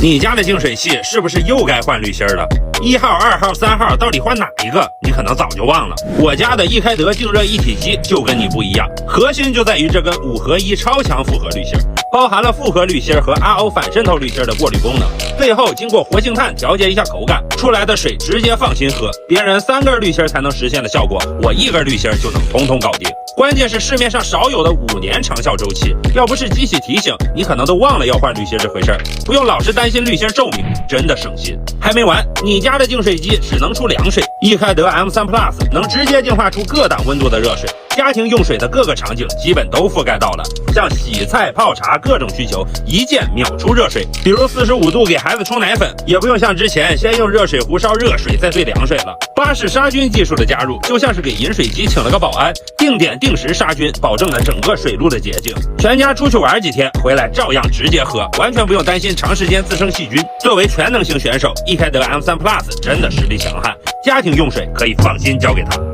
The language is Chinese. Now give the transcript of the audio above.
你家的净水器是不是又该换滤芯了？1号、2号、3号到底换哪一个？你可能早就忘了。我家的易开得净热一体机就跟你不一样，核心就在于这根5合1超强复合滤芯，包含了复合滤芯和 RO 反渗透滤芯的过滤功能，最后经过活性炭调节一下口感，出来的水直接放心喝。别人3根滤芯才能实现的效果，我1根滤芯就能统统搞定。关键是市面上少有的5年长效周期，要不是机器提醒，你可能都忘了要换滤芯这回事儿。不用老是担心滤芯寿命，真的省心。还没完，你家的净水机只能出凉水，易开得 M3 Plus 能直接净化出各档温度的热水，家庭用水的各个场景基本都覆盖到了，像洗菜、泡茶各种需求，一键秒出热水。比如45度给孩子冲奶粉，也不用像之前先用热水壶烧热水再兑凉水了。巴氏杀菌技术的加入，就像是给饮水机请了个保安，定点定时杀菌，保证了整个水路的洁净。全家出去玩几天，回来照样直接喝，完全不用担心长时间滋生细菌。作为全能型选手，易开得 M3 Plus 真的实力强悍，家庭用水可以放心交给他。